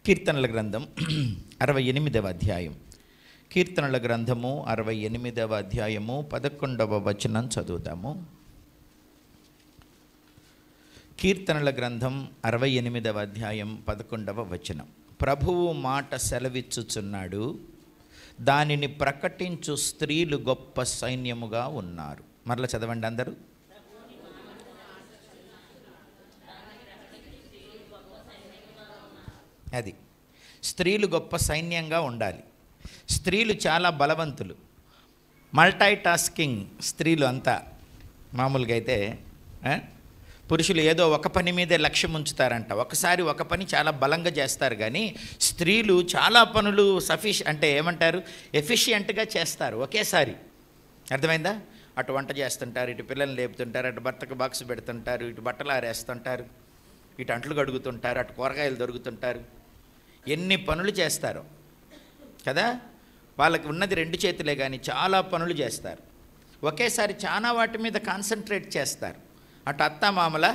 కీర్తనల గ్రంథం 68వ అధ్యాయం. కీర్తనల గ్రంథము 68వ అధ్యాయము 11వ వచనం చదువుతాము. కీర్తనల గ్రంథం 68వ అధ్యాయం 11వ వచనం. ప్రభువు మాట సెలవిచ్చుచున్నాడు, దానిని ప్రకటించు స్త్రీలు గొప్ప సైన్యముగా ఉన్నారు. మరలా చదవండి అందరూ. అది స్త్రీలు గొప్ప సైన్యంగా ఉండాలి. స్త్రీలు చాలా బలవంతులు, మల్టీ టాస్కింగ్ స్త్రీలు అంతా. మామూలుగా అయితే పురుషులు ఏదో ఒక పని మీదే లక్ష్యం ఉంచుతారంట, ఒకసారి ఒక పని చాలా బలంగా చేస్తారు. కానీ స్త్రీలు చాలా పనులు ఎఫిషియెంట్గా చేస్తారు ఒకేసారి. అర్థమైందా? అటు వంట చేస్తుంటారు, ఇటు పిల్లల్ని లేపుతుంటారు, అటు భర్తకు బాక్స్ పెడుతుంటారు, ఇటు బట్టలు ఆరేస్తుంటారు, ఇటు అంట్లు కడుగుతుంటారు, అటు కూరగాయలు దొరుకుతుంటారు. ఎన్ని పనులు చేస్తారో కదా. వాళ్ళకి ఉన్నది 2 చేతులే, కానీ చాలా పనులు చేస్తారు ఒకేసారి. చాలా వాటి మీద కాన్సన్ట్రేట్ చేస్తారు. అటు అత్త మామల,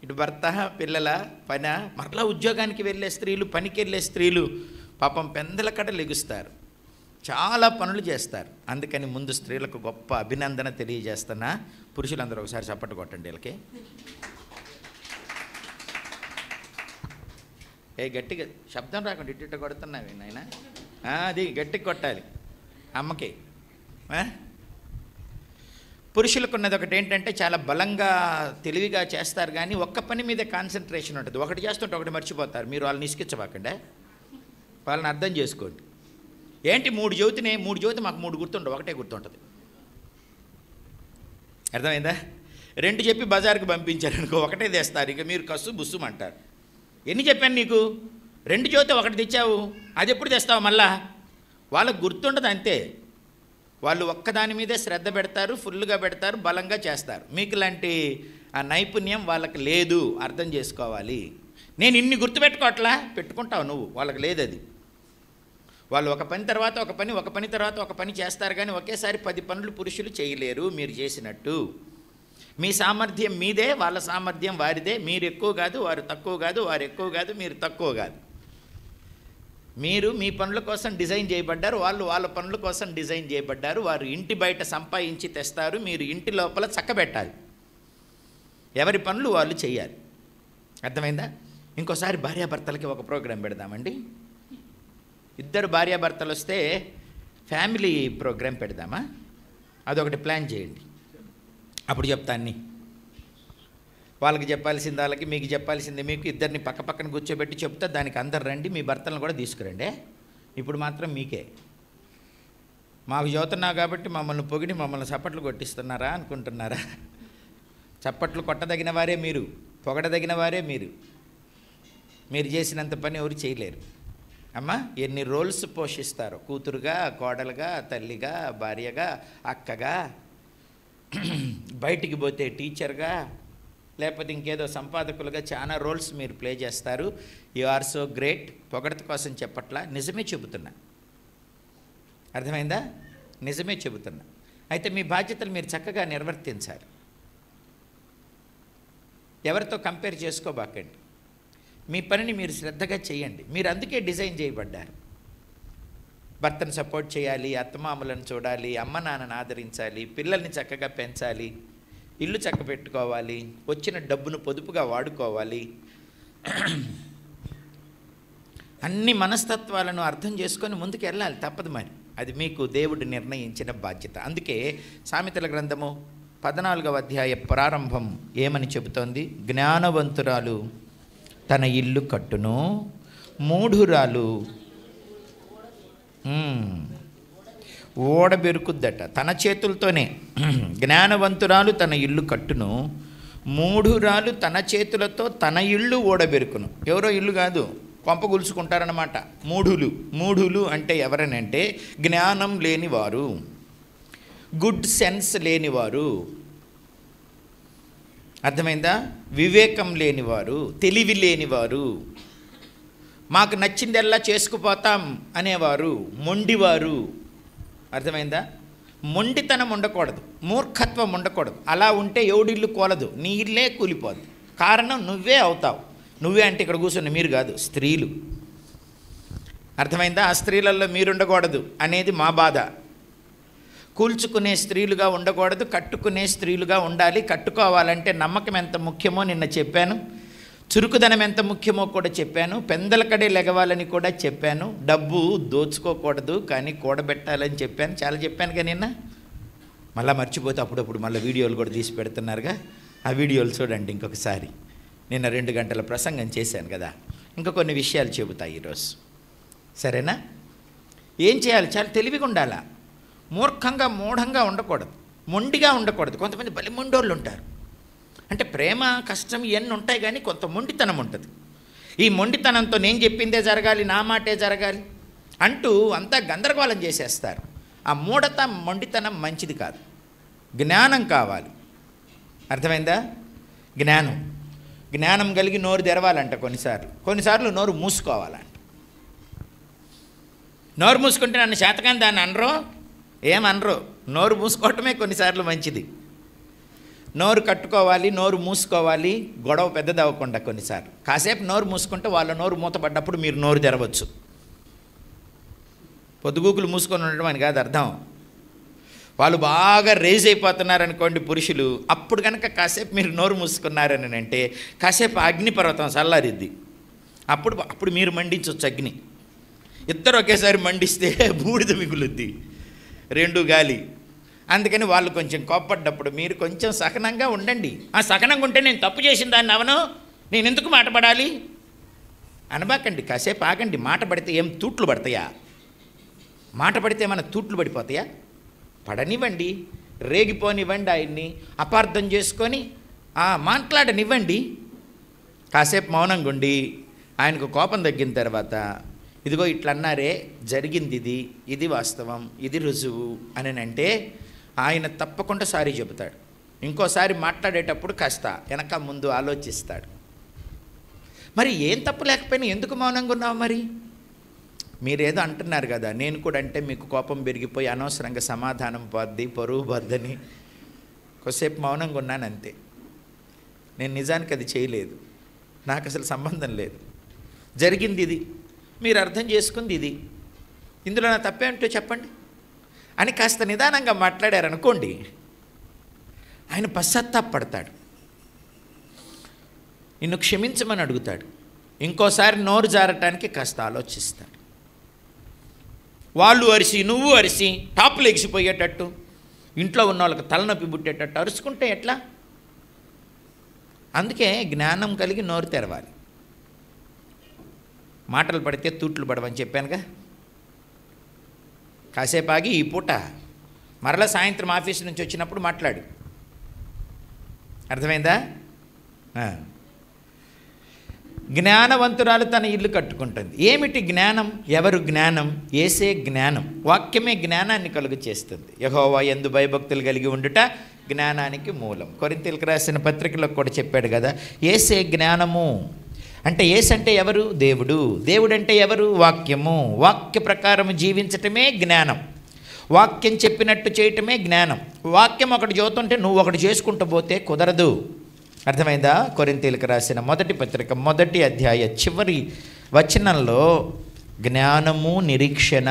ఇటు భర్త, పిల్లల పని, మరలా ఉద్యోగానికి వెళ్ళే స్త్రీలు, పనికి వెళ్ళే స్త్రీలు పాపం పెందల కడ లెగుస్తారు, చాలా పనులు చేస్తారు. అందుకని ముందు స్త్రీలకు గొప్ప అభినందన తెలియజేస్తున్నా. పురుషులందరూ ఒకసారి చప్పట్లు కొట్టండి వీళ్ళకి. గట్టిగా శబ్దం రాకుండా ఇట్ట కొడుతున్నావి నాయన. అది గట్టిగా కొట్టాలి అమ్మకి. పురుషులకు ఉన్నది ఒకటి ఏంటంటే, చాలా బలంగా తెలివిగా చేస్తారు, కానీ ఒక్క పని మీద కాన్సన్ట్రేషన్ ఉంటుంది. ఒకటి చేస్తుంటే ఒకటి మర్చిపోతారు. మీరు వాళ్ళని ఇసుకించబాకండి, వాళ్ళని అర్థం చేసుకోండి. ఏంటి 3 జ్యోతి మాకు 3 గుర్తుండవు, ఒకటే గుర్తుంటుంది. అర్థమైందా? 2 చెప్పి బజార్కి పంపించారనుకో, ఒకటే తెస్తారు. ఇక మీరు కస్సు బుస్సుమంటారు. ఎన్ని చెప్పాను నీకు? 2 జ్యోతి 1 తెచ్చావు, అది ఎప్పుడు తెస్తావు మళ్ళా? వాళ్ళకు గుర్తుండదు అంతే. వాళ్ళు ఒక్కదాని మీదే శ్రద్ధ పెడతారు, ఫుల్గా పెడతారు, బలంగా చేస్తారు. మీకు లాంటి ఆ నైపుణ్యం వాళ్ళకి లేదు, అర్థం చేసుకోవాలి. నేను ఇన్ని గుర్తుపెట్టుకోవట్లా, పెట్టుకుంటావు నువ్వు, వాళ్ళకి లేదు అది. వాళ్ళు ఒక పని తర్వాత ఒక పని, ఒక పని తర్వాత ఒక పని చేస్తారు, కానీ ఒకేసారి 10 పనులు పురుషులు చేయలేరు మీరు చేసినట్టు. మీ సామర్థ్యం మీదే, వాళ్ళ సామర్థ్యం వారిదే. మీరు ఎక్కువ కాదు, వారు తక్కువ కాదు, వారు ఎక్కువ కాదు, మీరు తక్కువ కాదు. మీరు మీ పనుల కోసం డిజైన్ చేయబడ్డారు, వాళ్ళు వాళ్ళ పనుల కోసం డిజైన్ చేయబడ్డారు. వారు ఇంటి బయట సంపాదించి తెస్తారు, మీరు ఇంటి లోపల చక్కబెట్టాలి. ఎవరి పనులు వాళ్ళు చేయాలి. అర్థమైందా? ఇంకోసారి భార్యాభర్తలకి ఒక ప్రోగ్రాం పెడదామండి. 2 భార్యాభర్తలు వస్తే ఫ్యామిలీ ప్రోగ్రాం పెడదామా? అదొకటి ప్లాన్ చేయండి. అప్పుడు చెప్తా అన్నీ. వాళ్ళకి చెప్పాల్సింది వాళ్ళకి, మీకు చెప్పాల్సింది మీకు. 2 పక్క పక్కన కూర్చోబెట్టి చెప్తా. దానికి అందరు రండి, మీ భర్తలను కూడా తీసుకురండి. ఇప్పుడు మాత్రం మీకే. మాకు చదువుతున్నావు కాబట్టి మమ్మల్ని పొగిడి మమ్మల్ని చప్పట్లు కొట్టిస్తున్నారా అనుకుంటున్నారా? చప్పట్లు కొట్టదగిన వారే మీరు, పొగడదగిన వారే మీరు. మీరు చేసినంత పని ఎవరు చేయలేరు. అమ్మా, ఎన్ని రోల్స్ పోషిస్తారో, కూతురుగా, కోడలుగా, తల్లిగా, భార్యగా, అక్కగా, బయటికి పోతే టీచర్గా, లేకపోతే ఇంకేదో సంపాదకులుగా చాలా రోల్స్ మీరు ప్లే చేస్తారు. You are so great. పొగడత కోసం చెప్పట్లా, నిజమే చెబుతున్నా. అర్థమైందా? నిజమే చెబుతున్నా. అయితే మీ బాధ్యతలు మీరు చక్కగా నిర్వర్తించాలి. ఎవరితో కంపేర్ చేసుకోబాకండి. మీ పనిని మీరు శ్రద్ధగా చేయండి. మీరు అందుకే డిజైన్ చేయబడ్డారు. భర్తను సపోర్ట్ చేయాలి, అత్తమామలను చూడాలి, అమ్మ నాన్నను ఆదరించాలి, పిల్లల్ని చక్కగా పెంచాలి, ఇల్లు చక్క పెట్టుకోవాలి, వచ్చిన డబ్బును పొదుపుగా వాడుకోవాలి. అన్ని మనస్తత్వాలను అర్థం చేసుకొని ముందుకు వెళ్ళాలి, తప్పదు మరి. అది మీకు దేవుడు నిర్ణయించిన బాధ్యత. అందుకే సామెతల గ్రంథము 14వ అధ్యాయ ప్రారంభం ఏమని చెబుతోంది? జ్ఞానవంతురాలు తన ఇల్లు కట్టును, మూఢురాలు ఓడబెరుకుద్దట. తన చేతులతోనే జ్ఞానవంతురాలు తన ఇల్లు కట్టును, మూఢురాలు తన చేతులతో తన ఇల్లు ఓడబెరుకును. ఎవరో ఇల్లు కాదు, కొంప గులుసుకుంటారన్నమాట. మూఢులు అంటే ఎవరనంటే జ్ఞానం లేనివారు, గుడ్ సెన్స్ లేనివారు. అర్థమైందా? వివేకం లేనివారు, తెలివి లేనివారు, మాకు నచ్చిందల్లా చేసుకుపోతాం అనేవారు, మొండివారు. అర్థమైందా? మొండితనం ఉండకూడదు, మూర్ఖత్వం ఉండకూడదు. అలా ఉంటే ఎవడిల్లు కూలదు, నీ ఇల్లే కూలిపోదు. కారణం నువ్వే అవుతావు. నువ్వే అంటే ఇక్కడ కూర్చున్న మీరు కాదు, స్త్రీలు. అర్థమైందా? ఆ స్త్రీలలో మీరుండకూడదు అనేది మా బాధ. కూల్చుకునే స్త్రీలుగా ఉండకూడదు, కట్టుకునే స్త్రీలుగా ఉండాలి. కట్టుకోవాలంటే నమ్మకం ఎంత ముఖ్యమో నిన్న చెప్పాను, చురుకుదనం ఎంత ముఖ్యమో కూడా చెప్పాను, పెందలకడే లెగవాలని కూడా చెప్పాను, డబ్బు దోచుకోకూడదు కానీ కూడబెట్టాలని చెప్పాను, చాలా చెప్పానుగా నిన్న. మళ్ళీ మర్చిపోతే అప్పుడప్పుడు మళ్ళీ వీడియోలు కూడా తీసి పెడుతున్నారుగా, ఆ వీడియోలు చూడండి ఇంకొకసారి. నిన్న 2 గంటల ప్రసంగం చేశాను కదా, ఇంకా కొన్ని విషయాలు చెబుతాయి ఈరోజు. సరేనా? ఏం చేయాలి? చాలా తెలివిగా ఉండాలా. మూర్ఖంగా మూఢంగా ఉండకూడదు, మొండిగా ఉండకూడదు. కొంతమంది బలి మొండోళ్ళు ఉంటారు. అంటే ప్రేమ కష్టం ఇవన్నీ ఉంటాయి కానీ కొంత మొండితనం ఉంటుంది. ఈ మొండితనంతో నేను చెప్పిందే జరగాలి, నా మాటే జరగాలి అంటూ అంతా గందరగోళం చేసేస్తారు. ఆ మూఢత మొండితనం మంచిది కాదు. జ్ఞానం కావాలి. అర్థమైందా? జ్ఞానం కలిగి నోరు తెరవాలంట. కొన్నిసార్లు నోరు మూసుకోవాలంట. నోరు మూసుకుంటే నన్ను శాతకాన్ని దాన్ని అనరు, ఏమనరు. నోరు మూసుకోవటమే కొన్నిసార్లు మంచిది. నోరు కట్టుకోవాలి, నోరు మూసుకోవాలి, గొడవ పెద్దది అవ్వకుండా. కొన్నిసార్లు కాసేపు నోరు మూసుకుంటే వాళ్ళ నోరు మూతపడ్డప్పుడు మీరు నోరు తెరవచ్చు. పొద్దుగూకులు మూసుకొని ఉండడం అని కాదు అర్థం. వాళ్ళు బాగా రేజ్ అయిపోతున్నారనుకోండి పురుషులు, అప్పుడు కనుక కాసేపు మీరు నోరు మూసుకున్నారని అంటే కాసేపు అగ్నిపర్వతం చల్లారిద్ది. అప్పుడు మీరు మండించవచ్చు అగ్ని. ఇద్దరు ఒకేసారి మండిస్తే బూడిద మిగులుద్ది, 2 గాలి. అందుకని వాళ్ళు కొంచెం కోప్పడ్డప్పుడు మీరు కొంచెం సహనంగా ఉండండి. ఆ సహనంగా ఉంటే నేను తప్పు చేసిన దాన్ని అవను, నేను ఎందుకు మాట పడాలి అనబాకండి. కాసేపు ఆగండి. మాట పడితే ఏం తూట్లు పడతాయా? మాట పడితే ఏమైనా తూట్లు పడిపోతాయా? పడనివ్వండి, రేగిపోనివ్వండి, ఆయన్ని అపార్థం చేసుకొని మాట్లాడనివ్వండి. కాసేపు మౌనంగా ఉండి ఆయనకు కోపం తగ్గిన తర్వాత ఇదిగో ఇట్లా అన్నారే, జరిగింది ఇది వాస్తవం, ఇది రుజువు అని అంటే ఆయన తప్పకుండా సారీ చెబుతాడు. ఇంకోసారి మాట్లాడేటప్పుడు కాస్త వెనక ముందు ఆలోచిస్తాడు. మరి ఏం తప్పు లేకపోయినా ఎందుకు మౌనంగా ఉన్నావు? మరి మీరేదో అంటున్నారు కదా, నేను కూడా అంటే మీకు కోపం పెరిగిపోయి అనవసరంగా సమాధానం పోద్ది, పరువు పోద్దని కొద్దిసేపు మౌనంగా ఉన్నాను అంతే. నేను నిజానికి అది చేయలేదు, నాకు అసలు సంబంధం లేదు. జరిగింది ఇది, మీరు అర్థం చేసుకుంది ఇది, ఇందులో నా తప్పేంటో చెప్పండి అని కాస్త నిదానంగా మాట్లాడారనుకోండి, ఆయన పశ్చాత్తాపడతాడు, నిన్ను క్షమించమని అడుగుతాడు. ఇంకోసారి నోరు జారటానికి కాస్త ఆలోచిస్తాడు. వాళ్ళు అరిసి నువ్వు అరిసి టాపులు ఎగిసిపోయేటట్టు, ఇంట్లో ఉన్న వాళ్ళకి తలనొప్పి పుట్టేటట్టు అరుచుకుంటే ఎట్లా? అందుకే జ్ఞానం కలిగి నోరు తెరవాలి. మాటలు పడితే తూట్లు పడవని చెప్పానుగా. కాసేపు ఆగి ఈ పూట మరలా సాయంత్రం ఆఫీస్ నుంచి వచ్చినప్పుడు మాట్లాడు. అర్థమైందా? జ్ఞానవంతురాలు తన ఇల్లు కట్టుకుంటుంది. ఏమిటి జ్ఞానం? ఎవరు జ్ఞానం? యేసే జ్ఞానం. వాక్యమే జ్ఞానాన్ని కలుగు చేస్తుంది. యెహోవా యందు భయభక్తులు కలిగి ఉండుట జ్ఞానానికి మూలం. కొరింథీయులకు రాసిన పత్రికలో కూడా చెప్పాడు కదా, యేసే జ్ఞానము. అంటే యేసు అంటే ఎవరు? దేవుడు. దేవుడు అంటే ఎవరు? వాక్యము. వాక్య ప్రకారం జీవించటమే జ్ఞానం. వాక్యం చెప్పినట్టు చేయటమే జ్ఞానం. వాక్యం ఒకటి చదువుతుంటే నువ్వు ఒకటి చేసుకుంటూ పోతే కుదరదు. అర్థమైందా? కొరింథీయులకు రాసిన మొదటి పత్రిక 1వ అధ్యాయ చివరి వచనంలో జ్ఞానము నిరీక్షణ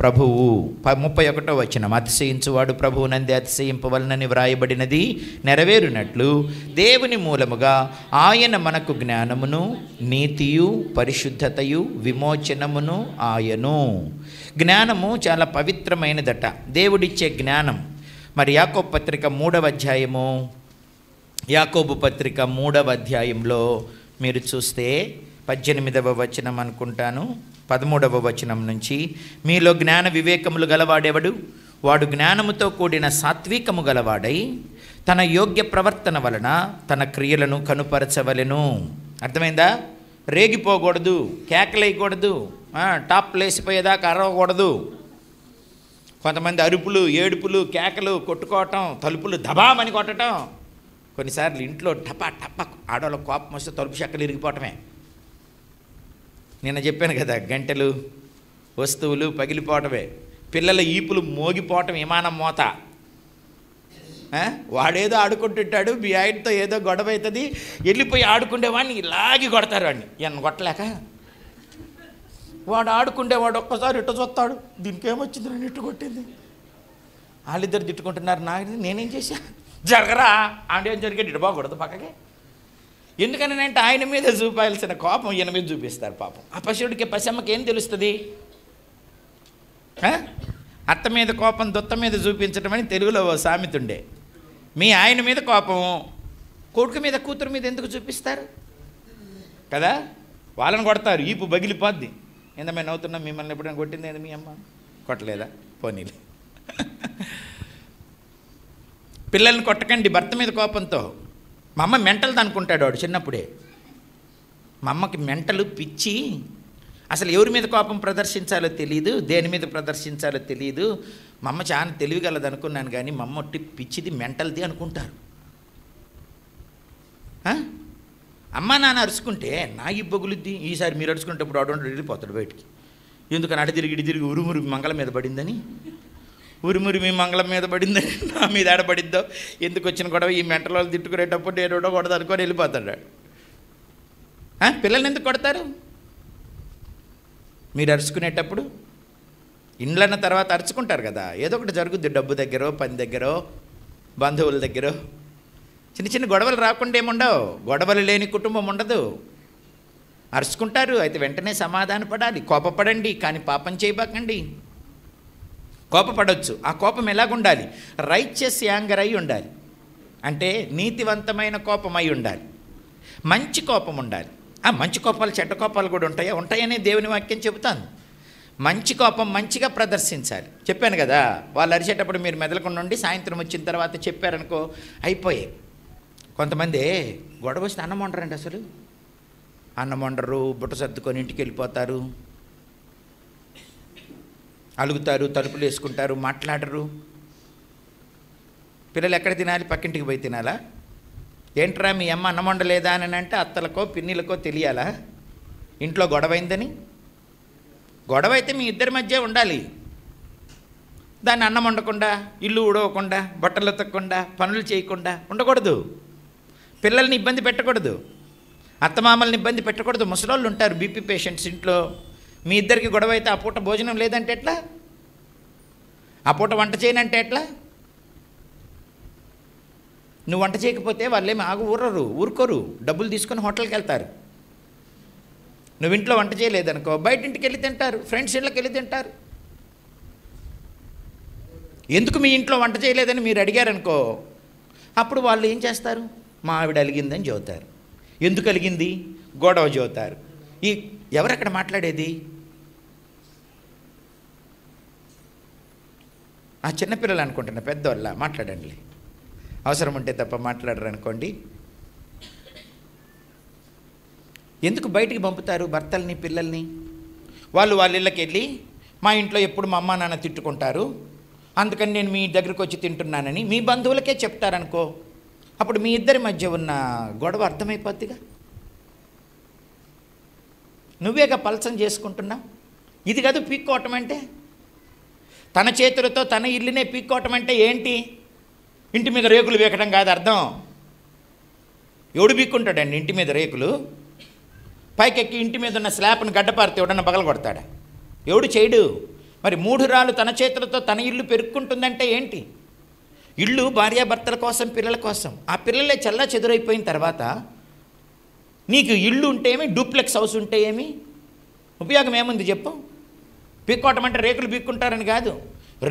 ప్రభువు 31వ వచనం, అతిశయించువాడు ప్రభువు నంది అతిశయింపవలనని వ్రాయబడినది నెరవేరునట్లు దేవుని మూలముగా ఆయన మనకు జ్ఞానమును నీతియు పరిశుద్ధతయు విమోచనమును ఆయను. జ్ఞానము చాలా పవిత్రమైనదట, దేవుడిచ్చే జ్ఞానం. మరి యాకోబు పత్రిక 3వ అధ్యాయము, యాకోబు పత్రిక 3వ అధ్యాయంలో మీరు చూస్తే 18వ వచనం అనుకుంటాను, 13వ వచనం నుంచి, మీలో జ్ఞాన వివేకములు గలవాడెవడు? వాడు జ్ఞానముతో కూడిన సాత్వికము గలవాడై తన యోగ్య ప్రవర్తన వలన తన క్రియలను కనుపరచవలెను. అర్థమైందా? రేగిపోకూడదు, కేకలేయకూడదు, టాప్ లేసిపోయేదాకా అరవకూడదు. కొంతమంది అరుపులు, ఏడుపులు, కేకలు, కొట్టుకోవటం, తలుపులు దబామని కొట్టడం. కొన్నిసార్లు ఇంట్లో టపా టపా ఆడవాళ్ళ కోపం వస్తే తలుపు చెక్కలు ఇరిగిపోవటమే. నిన్న చెప్పాను కదా, గంటలు వస్తువులు పగిలిపోవటమే, పిల్లల ఈపులు మోగిపోవటం, విమానం మోత. వాడేదో ఆడుకుంటుంటాడు, మీ ఆయనతో ఏదో గొడవ అవుతుంది, వెళ్ళిపోయి ఆడుకునేవాడిని ఇలాగి కొడతారు. వాడిని ఎన్న కొట్టలేక వాడు ఆడుకుండేవాడు ఒక్కసారి ఇట్ట చూస్తాడు, దీనికి ఏమొచ్చింది, నన్ను ఇట్టు కొట్టింది. వాళ్ళిద్దరు తిట్టుకుంటున్నారు, నేనేం చేశా, జరగరా అంటే ఏం జరిగేది, ఇటు బాగూడదు పక్కకి. ఎందుకని అంటే ఆయన మీద చూపాల్సిన కోపం ఈయన మీద చూపిస్తారు. పాపం ఆ పశువుడికి పశమ్మకి ఏం తెలుస్తుంది? అత్త మీద కోపం దొత్త మీద చూపించడం అని తెలుగులో ఓ సామెత ఉండే. మీ ఆయన మీద కోపం కొడుకు మీద కూతురు మీద ఎందుకు చూపిస్తారు కదా? వాళ్ళని కొడతారు, ఈపు బగిలిపోద్ది. ఏందమ్మా నవ్వుతున్నాం, మిమ్మల్ని ఎప్పుడైనా కొట్టింది మీ అమ్మ? కొట్టలేదా? పోనీలే. పిల్లల్ని కొట్టకండి భర్త మీద కోపంతో. మా అమ్మ మెంటల్ది అనుకుంటాడు వాడు చిన్నప్పుడే. మా అమ్మకి మెంటలు పిచ్చి, అసలు ఎవరి మీద కోపం ప్రదర్శించాలో తెలియదు, దేని మీద ప్రదర్శించాలో తెలియదు. మా అమ్మ చాలా తెలివిగలది అనుకున్నాను, కానీ మా అమ్మ ఒట్టి పిచ్చిది, మెంటల్ది అనుకుంటారు. అమ్మ నాన్న అరుచుకుంటే నా ఇబ్బగులుద్ది, ఈసారి మీరు అరుచుకునేటప్పుడు ఆడు వెళ్ళిపోతాడు బయటికి. ఎందుకని అడ తిరిగి తిరిగి ఉరుమురి మంగళం మీద పడిందని, ఉరుమురి మీ మంగళం మీద పడిందని నా మీద ఆడపడిద్దో, ఎందుకు వచ్చిన గొడవ, ఈ మెంటల వాళ్ళు తిట్టుకునేటప్పుడు నేను కొడతా అనుకొని వెళ్ళిపోతాడు. పిల్లల్ని ఎందుకు కొడతారు? మీరు అరుచుకునేటప్పుడు ఇండ్లన్న తర్వాత అరుచుకుంటారు కదా, ఏదో ఒకటి జరుగుద్ది, డబ్బు దగ్గరో పని దగ్గరో బంధువుల దగ్గర. చిన్న చిన్న గొడవలు రాకుండా ఏముండవు, గొడవలు లేని కుటుంబం ఉండదు. అరుచుకుంటారు, అయితే వెంటనే సమాధానపడాలి. కోపపడండి, కానీ పాపం చేయబాకండి. కోపపడవచ్చు, ఆ కోపం ఎలాగుండాలి? రైచియస్ యాంగర్ అయి ఉండాలి, అంటే నీతివంతమైన కోపం అయి ఉండాలి. మంచి కోపం ఉండాలి. మంచి కోపాలు చెడ్డ కోపాలు కూడా ఉంటాయనే దేవుని వాక్యం చెబుతాను. మంచి కోపం మంచిగా ప్రదర్శించాలి. చెప్పాను కదా, వాళ్ళు అరిచేటప్పుడు మీరు మెదలకుండా ఉండి సాయంత్రం వచ్చిన తర్వాత చెప్పారనుకో అయిపోయాయి. కొంతమంది గొడవ వస్తే అన్నం వండరండి, అసలు అన్నం వండరు, బుట్ట సర్దుకొని ఇంటికి వెళ్ళిపోతారు, అలుగుతారు, తలుపులు వేసుకుంటారు, మాట్లాడరు. పిల్లలు ఎక్కడ తినాలి? పక్కింటికి పోయి తినాలా? ఏంట్రా మీ అమ్మ అన్నం వండలేదా అని అంటే అత్తలకో పిన్నిలకో తెలియాలా ఇంట్లో గొడవైందని? గొడవ అయితే మీ ఇద్దరి మధ్య ఉండాలి. దాన్ని అన్నం వండకుండా, ఇల్లు ఊడవకుండా, బట్టలు ఉతకకుండా, పనులు చేయకుండా ఉండకూడదు. పిల్లల్ని ఇబ్బంది పెట్టకూడదు, అత్తమామల్ని ఇబ్బంది పెట్టకూడదు. ముసలోళ్ళు ఉంటారు, బీపీ పేషెంట్స్ ఇంట్లో. మీ ఇద్దరికి గొడవ అయితే ఆ పూట భోజనం లేదంటే ఎట్లా? ఆ పూట వంట చేయనంటే ఎట్లా? నువ్వు వంట చేయకపోతే వాళ్ళేమి ఊరుకోరు, డబ్బులు తీసుకొని హోటల్కి వెళ్తారు. నువ్వు ఇంట్లో వంట చేయలేదనుకో బయట ఇంటికి వెళ్ళి తింటారు, ఫ్రెండ్స్ ఇళ్ళకి వెళ్ళి తింటారు. ఎందుకు మీ ఇంట్లో వంట చేయలేదని మీరు అడిగారనుకో, అప్పుడు వాళ్ళు ఏం చేస్తారు? మా ఆవిడ అలిగిందని చెబుతారు. ఎందుకు అలిగింది? గొడవ చెబుతారు. ఎవరక్కడ మాట్లాడేది? ఆ చిన్నపిల్లలు అనుకుంటున్నా, పెద్దవాళ్ళ మాట్లాడండి, అవసరం ఉంటే తప్ప మాట్లాడరు అనుకోండి. ఎందుకు బయటికి పంపుతారు భర్తల్ని, పిల్లల్ని? వాళ్ళ ఇళ్ళకి వెళ్ళి మా ఇంట్లో ఎప్పుడు మా అమ్మ నాన్న తిట్టుకుంటారు, అందుకని నేను మీ దగ్గరికి వచ్చి తింటున్నానని మీ బంధువులకే చెప్తారనుకో, అప్పుడు మీ ఇద్దరి మధ్య ఉన్న గొడవ అర్థమైపోద్దిగా. నువ్వేగా పలసం చేసుకుంటున్నావు. ఇది కాదు పీక్కోవటం అంటే. తన చేతులతో తన ఇల్లునే పీక్కోవటం అంటే ఏంటి? ఇంటి మీద రేకులు పీకటం కాదు అర్థం. ఎవడు పీక్కుంటాడండి ఇంటి మీద రేకులు? పైకెక్కి ఇంటి మీద ఉన్న స్లాబ్ను గడ్డపారితే ఎవడన్నా పగల కొడతాడా? ఎవడు చేయడు. మరి 3 రాళ్ళు తన చేతులతో తన ఇల్లు పెరుక్కుంటుందంటే ఏంటి? ఇల్లు భార్యాభర్తల కోసం, పిల్లల కోసం. ఆ పిల్లలే చల్లా చెదురైపోయిన తర్వాత నీకు ఇల్లు ఉంటే ఏమి, డూప్లెక్స్ హౌస్ ఉంటే ఏమి, ఉపయోగం ఏముంది చెప్పు? పీక్కోవటం అంటే రేకులు పీక్కుంటారని కాదు.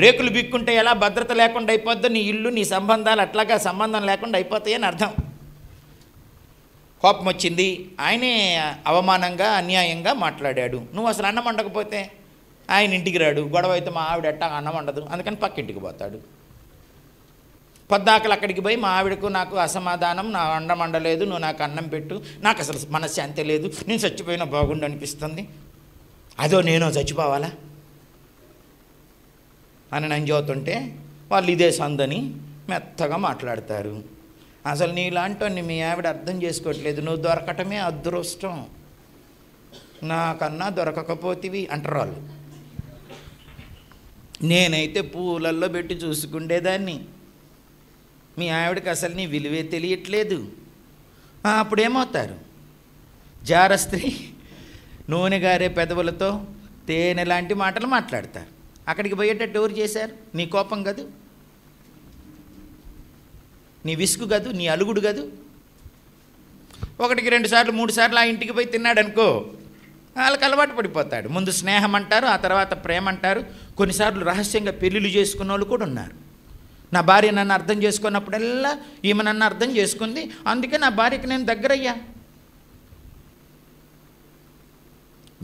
రేకులు పీక్కుంటే ఎలా భద్రత లేకుండా అయిపోద్దో నీ ఇల్లు, నీ సంబంధాలు అట్లాగా సంబంధం లేకుండా అయిపోతాయని అర్థం. కోపం వచ్చింది, ఆయనే అవమానంగా అన్యాయంగా మాట్లాడాడు. నువ్వు అసలు అన్నం వండకపోతే ఆయన ఇంటికి రాడు, గొడవ అయితే మా ఆవిడ ఎట్టా అన్నం వండదు, అందుకని పక్కింటికి పోతాడు. పొద్దాకలు అక్కడికి పోయి మా ఆవిడకు నాకు అసమాధానం, నా అన్నం వండలేదు, నువ్వు నాకు అన్నం పెట్టు, నాకు అసలు మనశ్శాంతి లేదు, నేను చచ్చిపోయినా బాగుండు అనిపిస్తుంది, అదో నేనో చచ్చిపోవాలా అని నేను చదువుతుంటే వాళ్ళు ఇదే సందని మెత్తగా మాట్లాడతారు. అసలు నీలాంటి మీ ఆవిడ అర్థం చేసుకోవట్లేదు, నువ్వు దొరకటమే అదృష్టం, నాకన్నా దొరకకపోతివి అంటారు వాళ్ళు. నేనైతే పూలల్లో పెట్టి చూసుకుండేదాన్ని, మీ ఆవిడకి అసలు నీ విలువే తెలియట్లేదు. అప్పుడేమవుతారు? జార స్త్రీ నూనె గారే పెదవులతో తేనె లాంటి మాటలు మాట్లాడతారు. అక్కడికి పోయేటట్టు ఎవరు చేశారు? నీ కోపం కాదు, నీ విసుగు కాదు, నీ అలుగుడు కాదు. 1, 2 సార్లు 3 సార్లు ఆ ఇంటికి పోయి తిన్నాడు అనుకో, వాళ్ళకి అలవాటు పడిపోతాడు. ముందు స్నేహం అంటారు, ఆ తర్వాత ప్రేమ అంటారు. కొన్నిసార్లు రహస్యంగా పెళ్ళిళ్ళు చేసుకున్న వాళ్ళు కూడా ఉన్నారు. నా భార్య నన్ను అర్థం చేసుకున్నప్పుడల్లా ఈమె నన్ను అర్థం చేసుకుంది, అందుకే నా భార్యకి నేను దగ్గరయ్యా.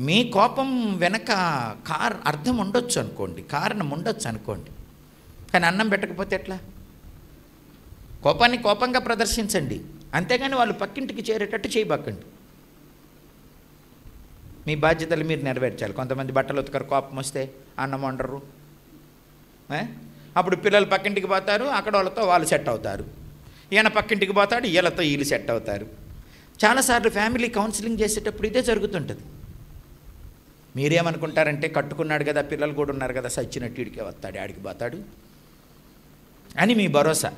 మీ కోపం వెనక అర్థం ఉండొచ్చు అనుకోండి, కారణం ఉండొచ్చు అనుకోండి, కానీ అన్నం పెట్టకపోతే ఎట్లా? కోపాన్ని కోపంగా ప్రదర్శించండి, అంతేగాని వాళ్ళు పక్కింటికి చేరేటట్టు చేయబాకండి. మీ బాధ్యతలు మీరు నెరవేర్చాలి. కొంతమంది బట్టలు ఉతకరు, కోపం వస్తే అన్నం వండరు. అప్పుడు పిల్లలు పక్కింటికి పోతారు, అక్కడ వాళ్ళతో వాళ్ళు సెట్ అవుతారు. ఈయన పక్కింటికి పోతాడు, వీళ్ళతో వీళ్ళు సెట్ అవుతారు. చాలాసార్లు ఫ్యామిలీ కౌన్సిలింగ్ చేసేటప్పుడు ఇదే జరుగుతుంటుంది. మీరేమనుకుంటారంటే కట్టుకున్నాడు కదా, పిల్లలు కూడా ఉన్నారు కదా, సచ్చినట్టు ఇడికే వస్తాడు, ఆడికి పోతాడు అని మీ భరోసా.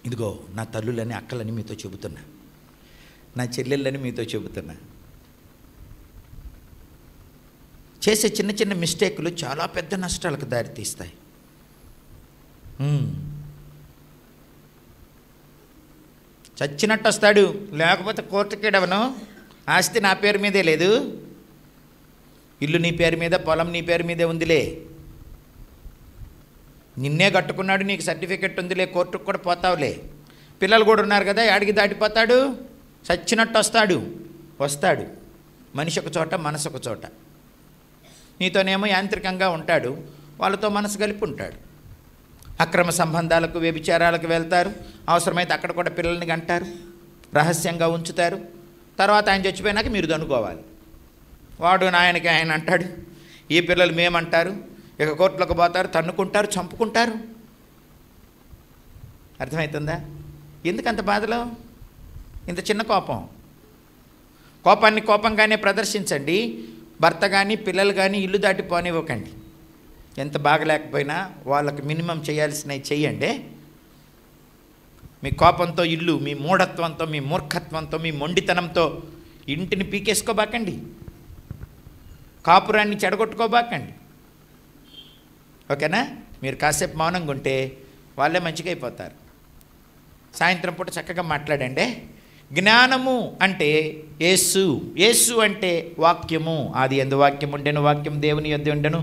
ఇదిగో నా తల్లులని అక్కలని మీతో చెబుతున్నా, నా చెల్లెళ్ళని మీతో చెబుతున్నా, చేసే చిన్న చిన్న మిస్టేకులు చాలా పెద్ద నష్టాలకు దారితీస్తాయి. చచ్చినట్టు వస్తాడు, లేకపోతే కోర్టుకేడవను, ఆస్తి నా పేరు మీదే లేదు, ఇల్లు నీ పేరు మీద, పొలం నీ పేరు మీదే ఉందిలే, నిన్నే కట్టుకున్నాడు, నీకు సర్టిఫికెట్ ఉందిలే, కోర్టుకు కూడా పోతావులే, పిల్లలు కూడా ఉన్నారు కదా, ఆడికి దాటిపోతాడు, చచ్చినట్టు వస్తాడు. మనిషి ఒక చోట, మనసు ఒక చోట. నీతోనేమో యాంత్రికంగా ఉంటాడు, వాళ్ళతో మనసు కలిపి ఉంటాడు. అక్రమ సంబంధాలకు, వ్యభిచారాలకు వెళ్తారు, అవసరమైతే అక్కడ కూడా పిల్లల్ని కంటారు, రహస్యంగా ఉంచుతారు. తర్వాత ఆయన చచ్చిపోయినాక మీరు దనుకోవాలి. వాడు ఆయనకి ఆయన అంటాడు, ఈ పిల్లలు మేమంటారు, ఇక కోర్టులకు పోతారు, తన్నుకుంటారు, చంపుకుంటారు. అర్థమవుతుందా? ఎందుకంత బాధలో ఇంత చిన్న కోపం? కోపాన్ని కోపంగానే ప్రదర్శించండి. భర్త కానీ పిల్లలు కానీ ఇల్లు దాటిపోనివ్వకండి. ఎంత బాగలేకపోయినా వాళ్ళకి మినిమం చేయాల్సినవి చెయ్యండి. మీ కోపంతో ఇల్లు, మీ మూఢత్వంతో, మీ మూర్ఖత్వంతో, మీ మొండితనంతో ఇంటిని పీకేసుకోబాకండి, కాపురాన్ని చెడగొట్టుకోబాకండి. ఓకేనా? మీరు కాసేపు మౌనంగా ఉంటే వాళ్ళే మంచిగా అయిపోతారు. సాయంత్రం పూట చక్కగా మాట్లాడండి. జ్ఞానము అంటే యేసు అంటే వాక్యము. ఆది యందు వాక్యం ఉండెను, వాక్యం దేవుని యొద్ద ఉండెను,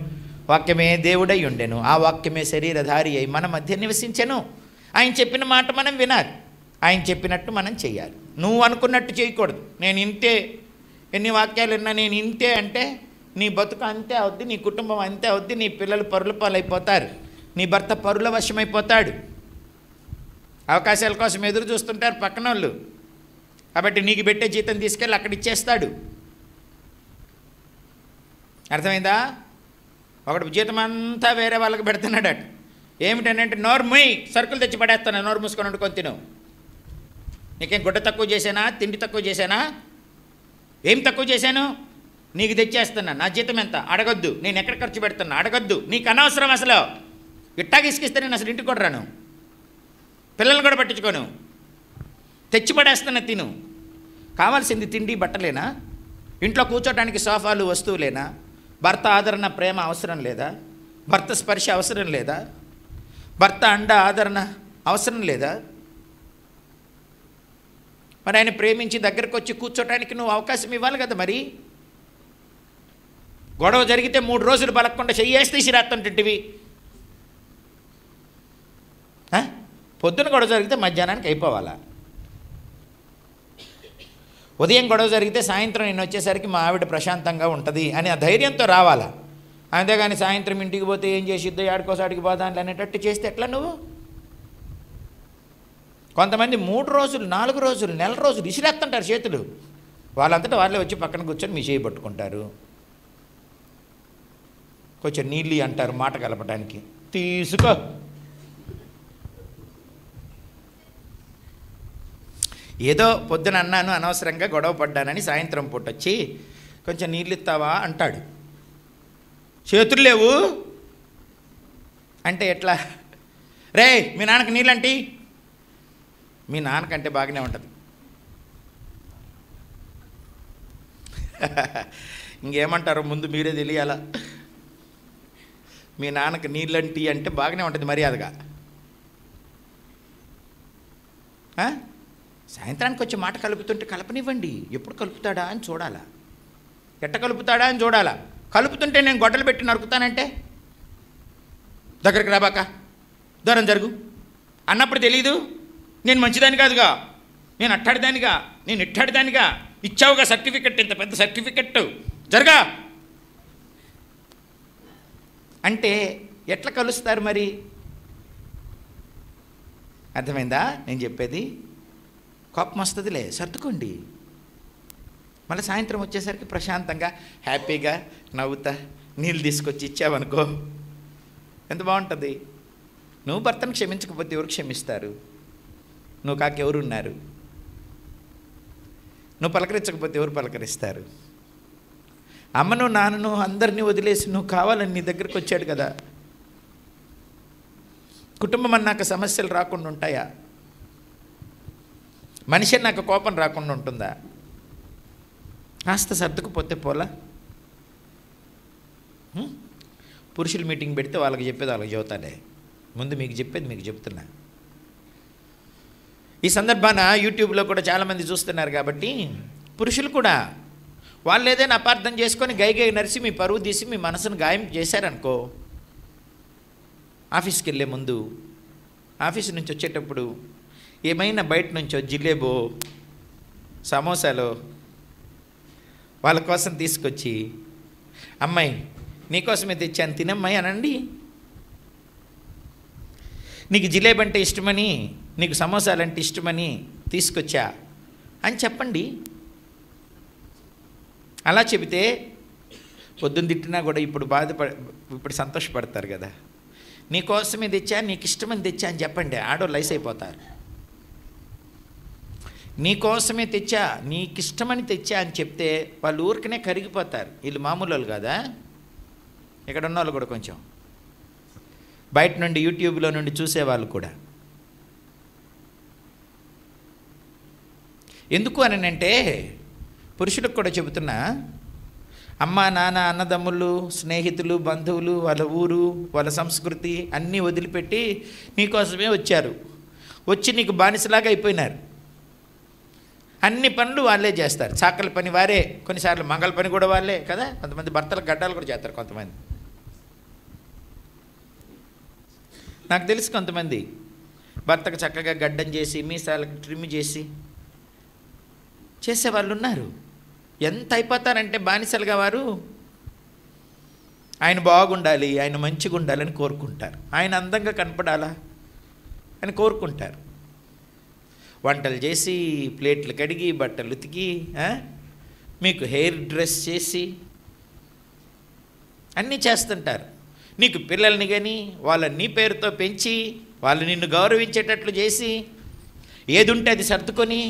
వాక్యమే దేవుడై ఉండెను, ఆ వాక్యమే శరీరధారి అయి మన మధ్య నివసించెను. ఆయన చెప్పిన మాట మనం వినాలి, ఆయన చెప్పినట్టు మనం చెయ్యాలి. నువ్వు అనుకున్నట్టు చేయకూడదు. నేను ఇంతే, ఎన్ని వాక్యాలు విన్నా నేను ఇంతే అంటే నీ బతుకు అంతే అవుద్ది, నీ కుటుంబం అంతే అవుద్ది, నీ పిల్లలు పరుల పాలైపోతారు, నీ భర్త పరుల వశమైపోతాడు. అవకాశాల కోసం ఎదురు చూస్తుంటారు పక్కన వాళ్ళు. కాబట్టి నీకు పెట్టే జీతం తీసుకెళ్ళి అక్కడ ఇచ్చేస్తాడు. అర్థమైందా? ఒకటి జీతం అంతా వేరే వాళ్ళకి పెడుతున్నాడట. ఏమిటంటే నోరు మూయి, సరుకులు తెచ్చి పడేస్తాను, నోరు మూసుకొని వండుకొని తిను. నీకేం గుడ్డ తక్కువ చేశానా, తిండి తక్కువ చేశానా, ఏం తక్కువ చేశాను? నీకు తెచ్చేస్తున్నా, నా జీతం ఎంత అడగొద్దు, నేను ఎక్కడ ఖర్చు పెడుతున్నా అడగొద్దు, నీకు అనవసరం. అసలు ఇట్టాగా ఇసుకిస్తే నేను అసలు ఇంటికి కూడా రాను, పిల్లల్ని కూడా పట్టించుకోను, తెచ్చి పడేస్తున్నా, తిను. కావాల్సింది తిండి బట్టలేనా? ఇంట్లో కూర్చోడానికి సోఫాలు వస్తువులేనా? భర్త ఆదరణ ప్రేమ అవసరం లేదా? భర్త స్పర్శ అవసరం లేదా? భర్త అండ ఆదరణ అవసరం లేదా? మరి ఆయన ప్రేమించి దగ్గరకు వచ్చి కూర్చోటానికి నువ్వు అవకాశం ఇవ్వాలి కదా. మరి గొడవ జరిగితే 3 రోజులు బలకుండా చెయ్యేసి తీసిరాస్తుంటివి. పొద్దున గొడవ జరిగితే మధ్యాహ్నానికి అయిపోవాలా? ఉదయం గొడవ జరిగితే సాయంత్రం నేను వచ్చేసరికి మా ఆవిడ ప్రశాంతంగా ఉంటుంది అని ఆ ధైర్యంతో రావాలా. అంతేగాని సాయంత్రం ఇంటికి పోతే ఏం చేసిద్దో, ఆడుకోసాడికి పోదాంలే అనేటట్టు చేస్తే ఎట్లా నువ్వు? కొంతమంది 3 రోజులు, 4 రోజులు, నెల రోజులు ఇసిరేస్తుంటారు చేతులు. వాళ్ళంతటా వాళ్ళే వచ్చి పక్కన కూర్చొని మీ చేయి పట్టుకుంటారు. కొంచెం నీళ్ళు అంటారు మాట కలపడానికి, తీసుకో. ఏదో పొద్దున అన్నాను, అనవసరంగా గొడవ పడ్డానని సాయంత్రం పూట వచ్చి కొంచెం నీళ్ళు ఇస్తావా అంటాడు. చేతులు లేవు అంటే ఎట్లా? రే మీ నాన్నకి నీళ్ళంటి, మీ నాన్నకంటే బాగానే ఉంటుంది. ఇంకేమంటారో ముందు మీరే తెలియాలా. మీ నాన్నకి నీళ్ళంటి అంటే బాగానే ఉంటుంది మర్యాదగా. సాయంత్రానికి వచ్చి మాట కలుపుతుంటే కలపనివ్వండి. ఎప్పుడు కలుపుతాడా అని చూడాలా, ఎట్ట కలుపుతాడా అని చూడాలా. కలుపుతుంటే నేను గొడ్డలు పెట్టి నరుకుతానంటే దగ్గరికి రాబాక, దూరం జరుగు అన్నప్పుడు తెలీదు. నేను మంచిదాని కాదుగా, నేను అట్టాడిదానిగా, నేను ఇట్టాడిదానిగా, ఇచ్చావుగా సర్టిఫికెట్, ఇంత పెద్ద సర్టిఫికెట్, జరగా అంటే ఎట్లా కలుస్తారు మరి? అర్థమైందా నేను చెప్పేది? కోపం వస్తుందిలే, సర్దుకోండి. మళ్ళీ సాయంత్రం వచ్చేసరికి ప్రశాంతంగా హ్యాపీగా నవ్వుతా నీళ్ళు తీసుకొచ్చి ఇచ్చావనుకో ఎంత బాగుంటుంది. నువ్వు భర్తను క్షమించకపోతే ఎవరు క్షమిస్తారు? నువ్వు కాకెవరున్నారు? నువ్వు పలకరించకపోతే ఎవరు పలకరిస్తారు? అమ్మను నాన్నను అందరినీ వదిలేసి నువ్వు కావాలని నీ దగ్గరికి వచ్చాడు కదా. కుటుంబం అన్నాక సమస్యలు రాకుండా ఉంటాయా? మనిషి అన్నాక కోపం రాకుండా ఉంటుందా? కాస్త సర్దుకుపోతే పోలా. పురుషులు మీటింగ్ పెడితే వాళ్ళకి చెప్పేది వాళ్ళకి చెబుతానే, ముందు మీకు చెప్పేది మీకు చెప్తున్నా. ఈ సందర్భాన యూట్యూబ్లో కూడా చాలామంది చూస్తున్నారు కాబట్టి పురుషులు కూడా వాళ్ళు ఏదైనా అపార్థం చేసుకొని గై నరిసి మీ పరువు తీసి మీ మనసును గాయం చేశారనుకో, ఆఫీస్కి వెళ్ళే ముందు, ఆఫీస్ నుంచి వచ్చేటప్పుడు ఏమైనా బయట నుంచో జిలేబో సమోసాలో వాళ్ళ కోసం తీసుకొచ్చి, అమ్మాయి నీకోసమే తెచ్చాను తినమ్మాయి అనండి. నీకు జిలేబీ అంటే ఇష్టమని, నీకు సమోసాలంటే ఇష్టమని తీసుకొచ్చా అని చెప్పండి. అలా చెబితే పొద్దున్న తిట్టినా కూడా ఇప్పుడు సంతోషపడతారు కదా. నీకోసమే తెచ్చా, నీకు ఇష్టమని తెచ్చా అని చెప్పండి. ఆడోళ్ళు లైస్ అయిపోతారు. నీకోసమే తెచ్చా, నీకు ఇష్టమని తెచ్చా అని చెప్తే వాళ్ళు ఊరికనే కరిగిపోతారు. వీళ్ళు మామూలు వాళ్ళు కదా. ఇక్కడ ఉన్న వాళ్ళు కూడా కొంచెం బయట నుండి యూట్యూబ్లో నుండి చూసేవాళ్ళు కూడా. ఎందుకు అని అంటే పురుషులకు కూడా చెబుతున్నా, అమ్మ నాన్న అన్నదమ్ములు స్నేహితులు బంధువులు వాళ్ళ ఊరు వాళ్ళ సంస్కృతి అన్నీ వదిలిపెట్టి నీకోసమే వచ్చారు. వచ్చి నీకు బానిసలాగా అయిపోయినారు. అన్ని పనులు వాళ్ళే చేస్తారు. చాకలి పని వారే, కొన్నిసార్లు మంగళ పని కూడా వాళ్ళే కదా. కొంతమంది భర్తలకు గడ్డాలు కూడా చేస్తారు. కొంతమంది నాకు తెలుసు, కొంతమంది భర్తకు చక్కగా గడ్డం చేసి మీసాలకు ట్రిమ్ చేసి చేసేవాళ్ళు ఉన్నారు. ఎంత అయిపోతారంటే బానిసలుగా వారు ఆయన బాగుండాలి, ఆయన మంచిగా ఉండాలని కోరుకుంటారు. ఆయన అందంగా కనపడాలా అని కోరుకుంటారు. వంటలు చేసి, ప్లేట్లు కడిగి, బట్టలు ఉతికి, మీకు హెయిర్ డ్రెస్ చేసి అన్నీ చేస్తుంటారు. నీకు పిల్లల్ని కానీ వాళ్ళని నీ పేరుతో పెంచి వాళ్ళు నిన్ను గౌరవించేటట్లు చేసి ఏది ఉంటే అది సర్దుకొని,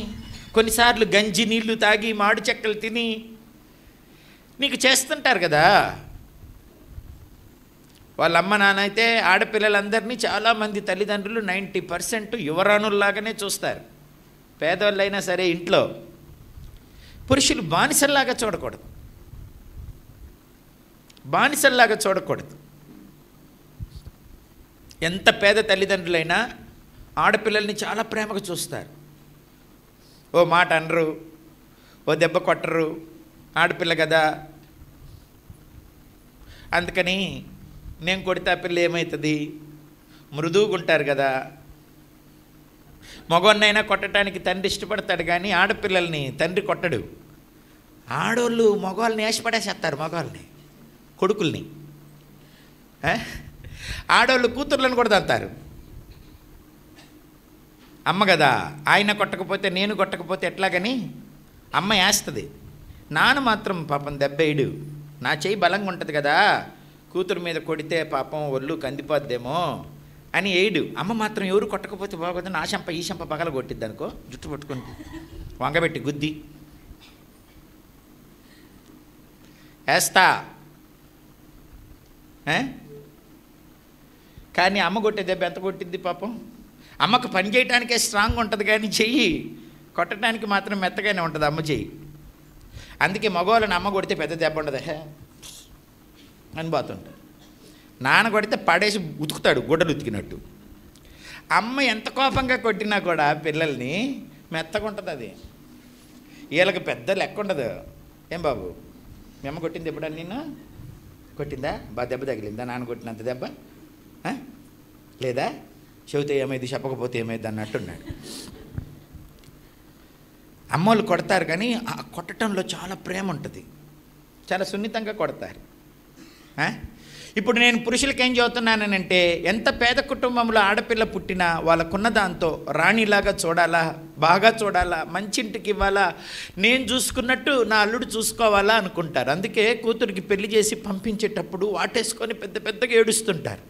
కొన్నిసార్లు గంజి నీళ్లు తాగి మాడు చెక్కలు తిని నీకు చేస్తుంటారు కదా. వాళ్ళ అమ్మ నాన్న అయితే ఆడపిల్లలందరినీ చాలామంది తల్లిదండ్రులు 90% యువరాణుల్లాగానే చూస్తారు. పేదవాళ్ళైనా సరే ఇంట్లో. పురుషులు బానిసల్లాగా చూడకూడదు, బానిసల్లాగా చూడకూడదు. ఎంత పేద తల్లిదండ్రులైనా ఆడపిల్లల్ని చాలా ప్రేమగా చూస్తారు. ఓ మాట అనరు, ఓ దెబ్బ కొట్టరు, ఆడపిల్ల కదా. అందుకని నేను కొడితే ఆ పిల్ల ఏమవుతుంది, మృదువుగా ఉంటారు కదా. మగవాడినైనా కొట్టడానికి తండ్రి ఇష్టపడతాడు కానీ ఆడపిల్లల్ని తండ్రి కొట్టడు. ఆడోళ్ళు మగవాళ్ళని వేసిపడేసేస్తారు, మగవాళ్ళని కొడుకుల్ని. ఆడవాళ్ళు కూతుర్లను కూడా తంతారు. అమ్మ కదా, ఆయన కొట్టకపోతే నేను కొట్టకపోతే ఎట్లాగని అమ్మ వేస్తుంది. నాన్న మాత్రం పాపం దెబ్బేయడు. నా చెయ్యి బలంగా ఉంటుంది కదా, కూతురు మీద కొడితే పాపం ఒళ్ళు కందిపోద్దేమో అని వేయడు. అమ్మ మాత్రం ఎవరు కొట్టకపోతే బాగోదని ఆ శంప ఈ శంప పగల కొట్టిద్ది అనుకో, జుట్టు పట్టుకుని వంగబెట్టి గుద్ది వేస్తా. కానీ అమ్మ కొట్టే దెబ్బ ఎంత కొట్టిద్ది పాపం. అమ్మకు పని చేయడానికే స్ట్రాంగ్ ఉంటుంది కానీ చెయ్యి కొట్టడానికి మాత్రం మెత్తగానే ఉంటుంది అమ్మ చెయ్యి. అందుకే మగవాళ్ళని అమ్మ కొడితే పెద్ద దెబ్బ ఉండదు అని పోతుంటాడు. నాన్న కొడితే పడేసి ఉతుకుతాడు గుడ్డలు ఉతికినట్టు. అమ్మ ఎంత కోపంగా కొట్టినా కూడా పిల్లల్ని మెత్తగా ఉంటుంది. అది వీళ్ళకి పెద్ద లెక్క ఉండదు. ఏం బాబు, మీ అమ్మ కొట్టింది ఎప్పుడన్నా నిన్ను కొట్టిందా? బాగా దెబ్బ తగిలిందా నాన్న కొట్టినంత దెబ్బ? లేదా? చెబితే ఏమైంది, చెప్పకపోతే ఏమైంది అన్నట్టున్నాడు. అమ్మోళ్ళు కొడతారు కానీ ఆ కొట్టడంలో చాలా ప్రేమ ఉంటుంది, చాలా సున్నితంగా కొడతారు. ఇప్పుడు నేను పురుషులకి ఏం చెబుతున్నానంటే, ఎంత పేద కుటుంబంలో ఆడపిల్ల పుట్టినా వాళ్ళకున్న దాంతో రాణిలాగా చూడాలా, బాగా చూడాలా, మంచింటికి ఇవ్వాలా, నేను చూసుకున్నట్టు నా అల్లుడు చూసుకోవాలా అనుకుంటారు. అందుకే కూతురికి పెళ్లి చేసి పంపించేటప్పుడు వాటేసుకొని పెద్ద పెద్దగా ఏడుస్తుంటారు.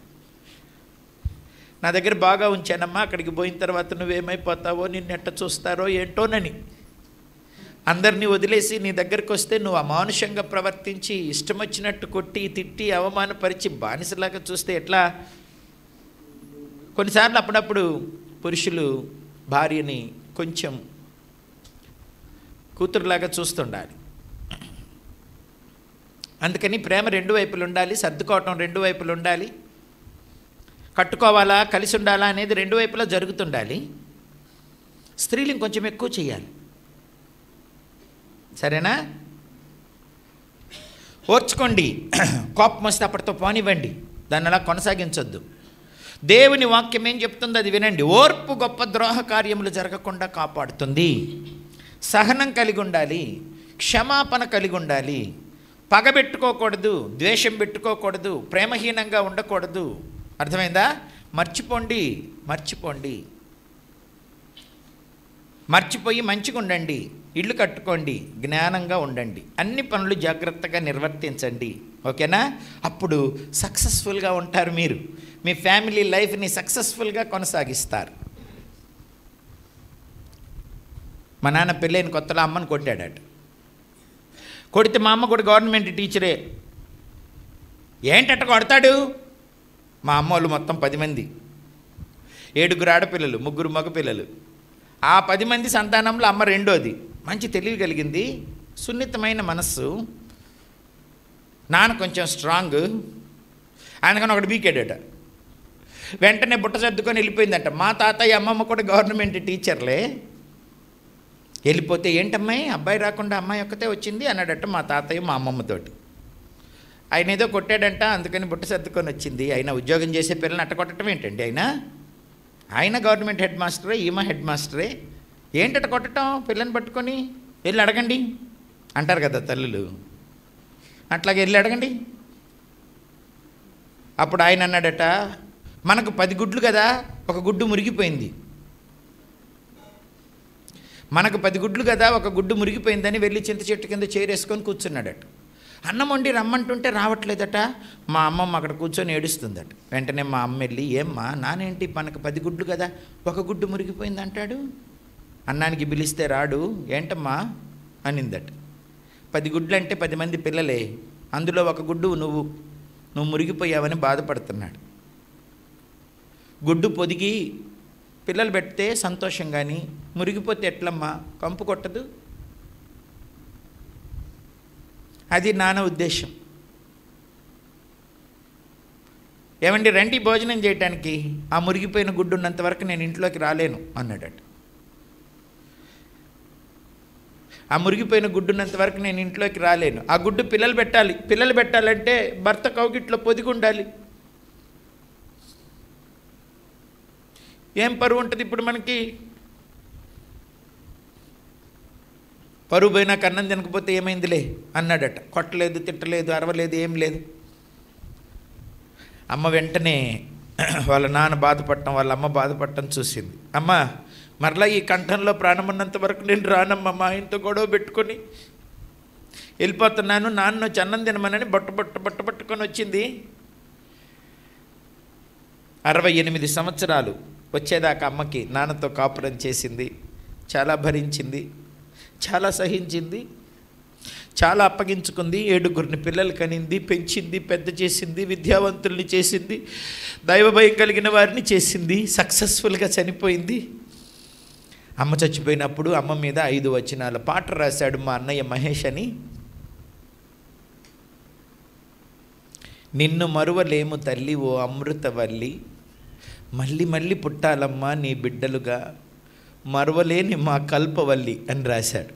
నా దగ్గర బాగా ఉంచానమ్మా, అక్కడికి పోయిన తర్వాత నువ్వేమైపోతావో, నిన్నెట్ట చూస్తారో ఏంటోనని. అందరినీ వదిలేసి నీ దగ్గరికి వస్తే నువ్వు అమానుషంగా ప్రవర్తించి ఇష్టం వచ్చినట్టు కొట్టి తిట్టి అవమానపరిచి బానిసలాగా చూస్తే ఎట్లా? కొన్నిసార్లు అప్పుడప్పుడు పురుషులు భార్యని కొంచెం కూతురులాగా చూస్తుండాలి. అందుకని ప్రేమ రెండు వైపులు ఉండాలి, సర్దుకోవటం రెండు వైపులు ఉండాలి, కట్టుకోవాలా కలిసి ఉండాలా అనేది రెండు వైపులా జరుగుతుండాలి. స్త్రీలు ఇంకొంచెం ఎక్కువ చేయాలి. సరేనా? ఓర్చుకోండి, కోపం వస్తే అప్పటితో పోనివ్వండి, దాన్ని అలా కొనసాగించొద్దు. దేవుని వాక్యం ఏం చెప్తుందో అది వినండి. ఓర్పు గొప్ప ద్రోహ కార్యములు జరగకుండా కాపాడుతుంది. సహనం కలిగి ఉండాలి, క్షమాపణ కలిగి ఉండాలి, పగ పెట్టుకోకూడదు, ద్వేషం పెట్టుకోకూడదు, ప్రేమహీనంగా ఉండకూడదు. అర్థమైందా? మర్చిపోండి, మర్చిపోండి, మర్చిపోయి మంచిగా ఉండండి, ఇల్లు కట్టుకోండి, జ్ఞానంగా ఉండండి, అన్ని పనులు జాగ్రత్తగా నిర్వర్తించండి. ఓకేనా? అప్పుడు సక్సెస్ఫుల్గా ఉంటారు. మీరు మీ ఫ్యామిలీ లైఫ్ని సక్సెస్ఫుల్గా కొనసాగిస్తారు. మా నాన్న పెళ్ళైన కొత్తలో అమ్మని కొట్టాడట. కొడితే మా అమ్మ కూడా గవర్నమెంట్ టీచరే. ఏంటట కొడతాడు? మా అమ్మ వాళ్ళు మొత్తం 10 మంది, 7 ఆడపిల్లలు, 3 మగపిల్లలు. ఆ 10 మంది సంతానంలో అమ్మ రెండోది. మంచి తెలివి కలిగింది, సున్నితమైన మనస్సు, నాన్న కొంచెం స్ట్రాంగ్. ఆయనకన్నా ఒకటి బీకేడట. వెంటనే బుట్ట సర్దుకొని వెళ్ళిపోయిందట. మా తాతయ్య అమ్మమ్మ కూడా గవర్నమెంట్ టీచర్లే. వెళ్ళిపోతే ఏంటమ్మాయి అబ్బాయి రాకుండా అమ్మాయి ఒక్కతే వచ్చింది అన్నాడట మా తాతయ్య మా అమ్మమ్మతోటి. ఆయన ఏదో కొట్టాడంట, అందుకని బుట్ట సర్దుకొని వచ్చింది. అయినా ఉద్యోగం చేసే పిల్లల్ని అట్ట కొట్టడం ఏంటండి? ఆయన గవర్నమెంట్ హెడ్ మాస్టరే, ఈమె హెడ్ మాస్టరే. ఏంటట కొట్టడం? పిల్లని పట్టుకొని వెళ్ళి అడగండి అంటారు కదా తల్లులు. అట్లాగే వెళ్ళి అడగండి. అప్పుడు ఆయన అన్నాడట, మనకు 10 గుడ్లు కదా, ఒక గుడ్డు మురిగిపోయింది. మనకు 10 గుడ్లు కదా, ఒక గుడ్డు మురిగిపోయిందని వెళ్ళి చింత చెట్టు కింద చేరేసుకొని కూర్చున్నాడట. అన్నం వండి రమ్మంటుంటే రావట్లేదట. మా అమ్మమ్మ అక్కడ కూర్చొని ఏడుస్తుందట. వెంటనే మా అమ్మ వెళ్ళి, ఏమ్మా నానేంటి, మనకు 10 గుడ్లు కదా, ఒక గుడ్డు మురిగిపోయింది అంటాడు, అన్నానికి పిలిస్తే రాడు, ఏంటమ్మా అనిందట. 10 గుడ్లు అంటే 10 మంది పిల్లలే, అందులో ఒక గుడ్డు నువ్వు మురిగిపోయావని బాధపడుతున్నాడు. గుడ్డు పొదిగి పిల్లలు పెడితే సంతోషం, కానీ మురిగిపోతే ఎట్లమ్మా, కంపు కొట్టదు. అది నాన్న ఉద్దేశం. ఏమండి రండి భోజనం చేయటానికి, ఆ మురిగిపోయిన గుడ్డు ఉన్నంత వరకు నేను ఇంట్లోకి రాలేను అన్నాడట. ఆ మురిగిపోయిన గుడ్డున్నంత వరకు నేను ఇంట్లోకి రాలేను. ఆ గుడ్డు పిల్లలు పెట్టాలి. పిల్లలు పెట్టాలంటే భర్త కౌగిట్లో పొదిగి ఉండాలి. ఏం పరువు ఉంటుంది ఇప్పుడు మనకి? పరువు పోయినా కన్నం తినకపోతే ఏమైందిలే అన్నాడట. కొట్టలేదు, తిట్టలేదు, అరవలేదు, ఏం లేదు. అమ్మ వెంటనే వాళ్ళ నాన్న బాధపడటం, వాళ్ళ అమ్మ బాధపడటం చూసింది. అమ్మ మరలా ఈ కంఠంలో ప్రాణం ఉన్నంత వరకు నేను రానమ్మ, మా ఆయనతో గొడవ పెట్టుకొని వెళ్ళిపోతున్నాను, నాన్న వచ్చి అన్నం తినమనని పట్టుకొని వచ్చింది. 68 సంవత్సరాలు వచ్చేదాకా అమ్మకి నాన్నతో కాపురం చేసింది. చాలా భరించింది, చాలా సహించింది, చాలా అప్పగించుకుంది. 7 పిల్లలు కనింది, పెంచింది, పెద్ద చేసింది, విద్యావంతుల్ని చేసింది, దైవభయం కలిగిన వారిని చేసింది. సక్సెస్ఫుల్గా చనిపోయింది. అమ్మ చచ్చిపోయినప్పుడు అమ్మ మీద 5 వచనాల పాట రాశాడు మా అన్నయ్య మహేష్ అని. నిన్ను మరువలేము తల్లి ఓ అమృతవల్లి, మళ్ళీ మళ్ళీ పుట్టాలమ్మా నీ బిడ్డలుగా, మరువలేని మా కల్పవల్లి అని రాశాడు.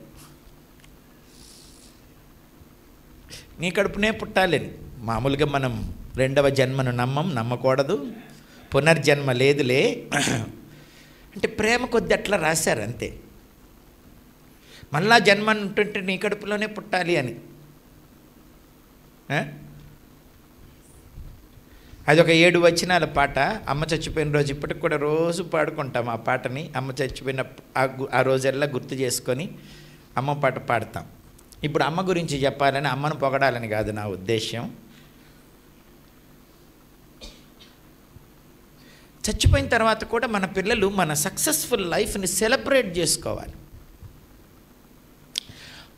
నీ కడుపునే పుట్టాలని. మామూలుగా మనం రెండవ జన్మను నమ్మకూడదు, పునర్జన్మ లేదులే అంటే ప్రేమ కొద్ది అట్లా రాశారు అంతే. మళ్ళా జన్మ ఉంటుంటే నీ కడుపులోనే పుట్టాలి అని. అదొక 7 వచనాల పాట. అమ్మ చచ్చిపోయిన రోజు ఇప్పటికి కూడా రోజు పాడుకుంటాం ఆ పాటని. అమ్మ చచ్చిపోయిన ఆ రోజల్లా గుర్తు చేసుకొని అమ్మ పాట పాడతాం. ఇప్పుడు అమ్మ గురించి చెప్పాలని, అమ్మను పొగడాలని కాదు నా ఉద్దేశ్యం. చచ్చిపోయిన తర్వాత కూడా మన పిల్లలు మన సక్సెస్ఫుల్ లైఫ్ని సెలబ్రేట్ చేసుకోవాలి.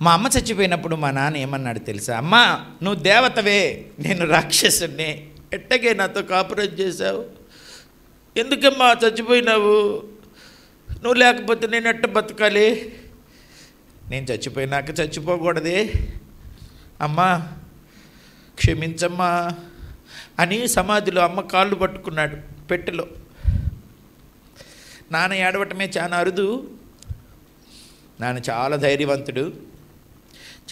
మా అమ్మ చచ్చిపోయినప్పుడు మా నాన్న ఏమన్నాడు తెలుసా? అమ్మా నువ్వు దేవతవే, నేను రాక్షసుని, ఎట్టగే నాతో కాపురం చేశావు, ఎందుకమ్మా చచ్చిపోయినావు, నువ్వు లేకపోతే నేను ఎట్ట బతకాలి, నేను చచ్చిపోయినాక చచ్చిపోకూడదే, అమ్మా క్షమించమ్మా అని సమాధిలో అమ్మ కాళ్ళు పట్టుకున్నాడు పెట్టెలో. నాన్న ఏడవటమే చాలా అరుదు. నాన్న చాలా ధైర్యవంతుడు,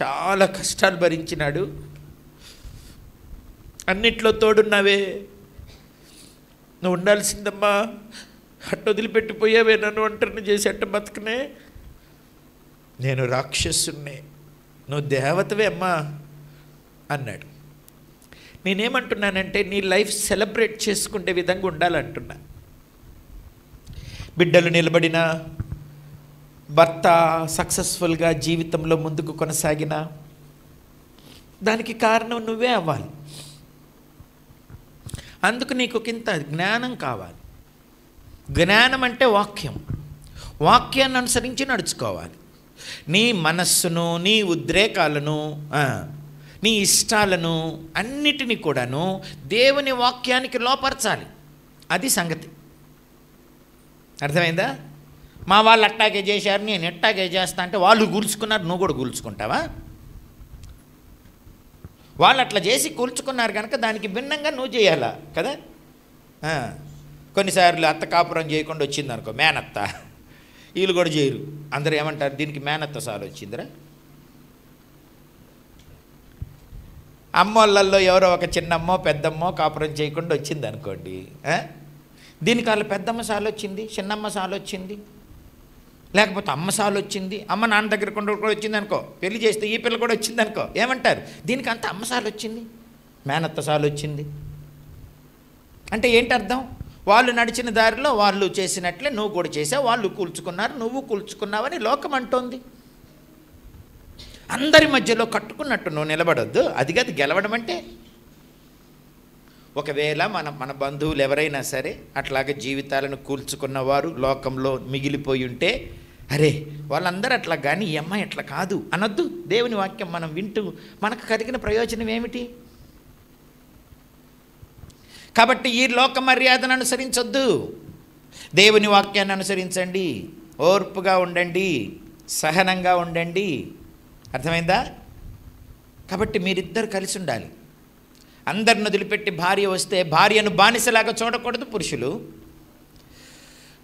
చాలా కష్టాలు భరించినాడు. అన్నిట్లో తోడున్నావే, నువ్వు ఉండాల్సిందమ్మా, అట్ట వదిలిపెట్టిపోయావే, నన్ను ఒంటరిని చేసి అట్ట బతుకునే, నేను రాక్షసున్నే, నువ్వు దేవతవే అమ్మా అన్నాడు. నేనేమంటున్నానంటే నీ లైఫ్ సెలబ్రేట్ చేసుకునే విధంగా ఉండాలంటున్నా. బిడ్డలు నిలబడిన, భర్త సక్సెస్ఫుల్గా జీవితంలో ముందుకు కొనసాగిన, దానికి కారణం నువ్వే అవ్వాలి. అందుకు నీకు ఇంత జ్ఞానం కావాలి. జ్ఞానం అంటే వాక్యం, వాక్యాన్ని అనుసరించి నడుచుకోవాలి. నీ మనస్సును, నీ ఉద్రేకాలను, నీ ఇష్టాలను అన్నిటినీ కూడాను దేవుని వాక్యానికి లోపరచాలి. అది సంగతి. అర్థమైందా? మా వాళ్ళు అట్టాగే చేశారు, నేను ఎట్టాగే చేస్తా అంటే వాళ్ళు కూల్చుకున్నారు, నువ్వు కూడా కూల్చుకుంటావా? వాళ్ళు అట్లా చేసి కూల్చుకున్నారు కనుక దానికి భిన్నంగా నువ్వు చేయాలా కదా. కొన్నిసార్లు అత్త కాపురం చేయకుండా వచ్చింది అనుకో, మేనత్త, వీళ్ళు కూడా చేయరు. అందరూ ఏమంటారు, దీనికి మేనత్త సాలు వచ్చిందిరా. అమ్మోళ్ళల్లో ఎవరో ఒక చిన్నమ్మో పెద్దమ్మో కాపురం చేయకుండా వచ్చింది అనుకోండి, దీనికి వాళ్ళు పెద్దమ్మ సాలు వచ్చింది, చిన్నమ్మ సాలు వచ్చింది, లేకపోతే అమ్మ సాలు వచ్చింది, అమ్మ నాన్న దగ్గర కూడా వచ్చింది అనుకో, పెళ్లి చేస్తే ఈ పిల్ల కూడా వచ్చింది అనుకో, ఏమంటారు, దీనికి అంత అమ్మ సాలు వచ్చింది, మేనత్త సాలు వచ్చింది. అంటే ఏంటి అర్థం? వాళ్ళు నడిచిన దారిలో వాళ్ళు చేసినట్లే నువ్వు కూడా చేసావు, వాళ్ళు కూల్చుకున్నారు, నువ్వు కూల్చుకున్నావని లోకం అంటోంది. అందరి మధ్యలో కట్టుకున్నట్టు నువ్వు నిలబడొద్దు. అది కాదు గెలవడం అంటే. ఒకవేళ మన బంధువులు ఎవరైనా సరే అట్లాగే జీవితాలను కూల్చుకున్నవారు లోకంలో మిగిలిపోయి ఉంటే, అరే వాళ్ళందరూ అట్లా కానీ ఈ అమ్మాయి అట్లా కాదు అనొద్దు. దేవుని వాక్యం మనం వింటూ మనకు కలిగిన ప్రయోజనం ఏమిటి? కాబట్టి ఈ లోక మర్యాదను అనుసరించొద్దు, దేవుని వాక్యాన్ని అనుసరించండి, ఓర్పుగా ఉండండి, సహనంగా ఉండండి. అర్థమైందా? కాబట్టి మీరిద్దరు కలిసి ఉండాలి. అందరిని వదిలిపెట్టి భార్య వస్తే భార్యను బానిసలాగా చూడకూడదు పురుషులు.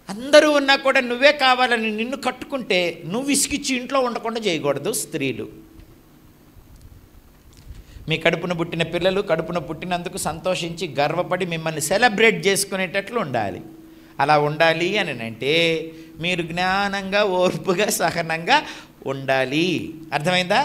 అందరూ ఉన్నా కూడా నువ్వే కావాలని నిన్ను కట్టుకుంటే నువ్వు విసిగిచ్చి ఇంట్లో ఉండకుండా చేయకూడదు స్త్రీలు. మీ కడుపున పుట్టిన పిల్లలు కడుపున పుట్టినందుకు సంతోషించి గర్వపడి మిమ్మల్ని సెలబ్రేట్ చేసుకునేటట్లు ఉండాలి. అలా ఉండాలి అని అంటే మీరు జ్ఞానంగా, ఓర్పుగా, సహనంగా ఉండాలి. అర్థమైందా?